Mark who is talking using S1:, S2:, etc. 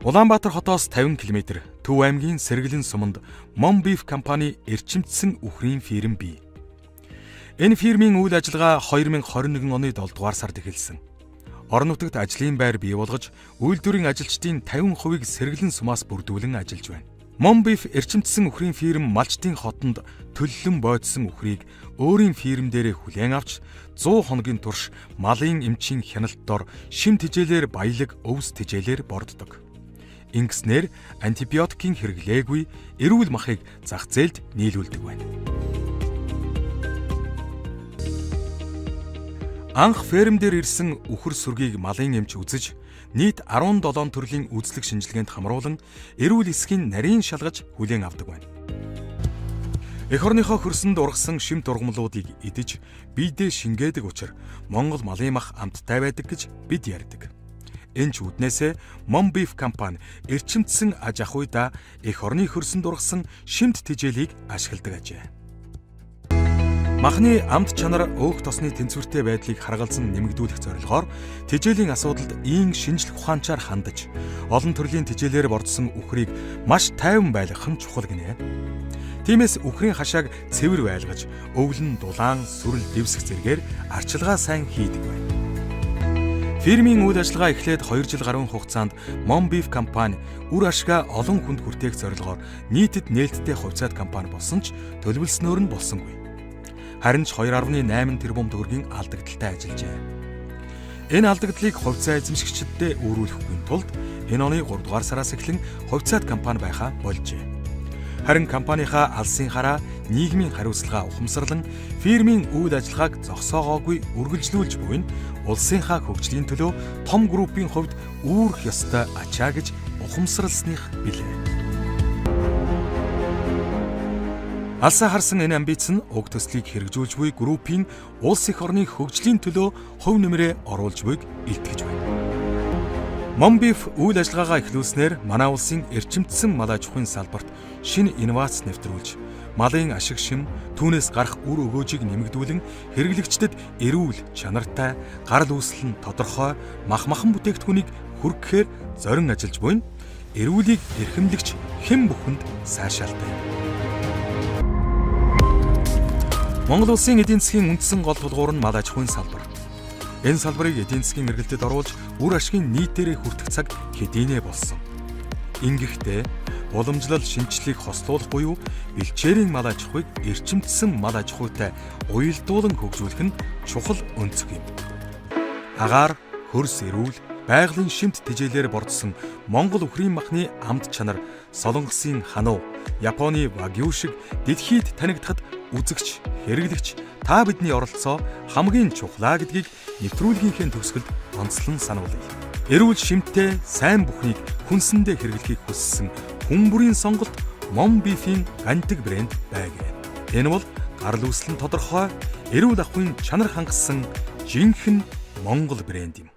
S1: Улаанбаатар хотоос 50 км, Төв аймгийн Сэргэлэн суманд Mom Beef компани эрчимдсэн үхрийн фирм бий. Энэ фирмийн үйл ажиллагаа 2021 оны 7 дугаар сард эхэлсэн. Орон нутагт ажлын байр бий болгож, үйлдвэрийн ажилчдын 50%-ийг Сэргэлэн сумаас бүрдүүлэн ажиллаж байна. Mom Beef эрчимдсэн үхрийн фирм малчтын хотонд төллөн бойдсон үхрийг өөрийн фирм дээрээ хүлээн авч 100 хоногийн турш малын эмчийн хяналт дор шим тэжээлээр баялаг өвс тэжээлээр борддог. Ингэснээр антибиотикийн хэрэглээгүй эрүүл махыг зах зээлд нийлүүлдэг байна. Анх ферм дээр ирсэн үхэр сүргийг малын эмч үзэж, нийт 17 төрлийн үзлэг шинжилгээнд хамруулан эрүүл эсхийн нарийн шалгаж хүлээн авдаг байна. Эх орныхоо хөрсөнд ургасан шимт ургамлуудыг идэж биедээ шингээдэг учраас Монгол малын мах амттай байдаг гэж бид ярьдаг. Энэ ч үднээсээ Mom Beef компани эрчимдсэн аж ахуйда эх орны хөрсөнд ургасан шимт тэжээлийг ашигладаг ажээ. Махны амт чанар өөх тосны тэнцвэртэй байдлыг харгалзан нэмэгдүүлэх зорилгоор тэжээлийн асуудалд ийн шинжлэх ухаанчаар хандаж, олон төрлийн тэжээлээр бордсон үхрийг маш тайван байлгах нь чухал гинэ. Тиймээс үхрийн хашааг цэвэр байлгаж, өвлөн, дулаан, сүрэл, дэвсэх зэргээр арчилгаа сайн хийдэг байна. Фирмийн үйл ажиллагаа эхлээд 2 жил гаруй хугацаанд Mom Beef компани үр ашгаа олон хүнд хүртээх зорилгоор нийтэд нээлттэй хувьцаат компани болсон ч төлөвлөснөөр нь болсонгүй. Харин ч 2.8 тэрбум төгрөгийн алдагдaltaй ажиллажээ. Энэ алдагдлыг хувьцаа эзэмшигчдэд өөрүүлэхгүй тулд энэ оны 3 дугаар сараас эхлэн хувьцаат компани байхаа болжээ. Харин компанийхаа алсын хараа нийгмийн хариуцлага ухамсарлан фирмийн үйл ажиллагааг зогсоогоогүй үргэлжлүүлж буй нь улсынхаа хөгжлийн төлөө том группийн хувьд үүрэх ёстой ачаа гэж ухамсарласных билээ. Алсаа харсан энэ амбиц нь уг төслийг хэрэгжүүлж буй группийн улс эх орны хөгжлийн төлөө хувь нэмрээ оруулж буйг илтгэж байна. Mom Beef үйл ажиллагаагаа эхлүүлснээр манай улсын эрчимдсэн мал аж ахуйн салбарт шинэ инновац нэвтрүүлж, малын ашиг шим, түүнээс гарах үр өгөөжийг нэмэгдүүлэн хэрэглэгчдэд эрүүл, чанартай, гарал үүсэл нь тодорхой, махан бүтээгдэхүүнийг хүргэхээр зорин ажиллаж буй нь эрүүлийг эрхэмлэгч хэн бүхэнд сайшаалтай. Монгол улсын эдийн засгийн үндсэн гол тулгуур нь мал аж ахуйн салбар. Энэ салбарыг эдийн засгийн эргэлтэд оруулж үр ашгийн нийтээрээ хүртэх цаг хэдийнэ болсон. Ингэхдээ уламжлал шинжлэлийг хослуулах буюу бэлчээрийн мал аж ахуйг эрчимдсэн мал аж ахуйтай уялдуулан хөгжүүлэх нь чухал өнцөг юм. Агаар, хөрс эрүүл, байгалийн шимт тэжээлээр бордсон Монгол үхрийн махны амт чанар Солонгосын хануу, Японы вагю шиг дэлхийд танигдахад үзэгч, хэрэглэгч та бидний оролцоо хамгийн чухлаа гэдгийг нэвтрүүлгийнхээ төгсгөлд онцлон сануулъя. Эрүүл шимттэй сайн бүхнийг хүнсэндээ хэрэглэхийг хүссэн хүн бүрийн сонголт Mom Beef-ийн гандаг брэнд байг. Энэ бол гарал үүсэл нь тодорхой, эрүүл ахуйн чанар хангасан жинхэнэ Монгол брэнд юм.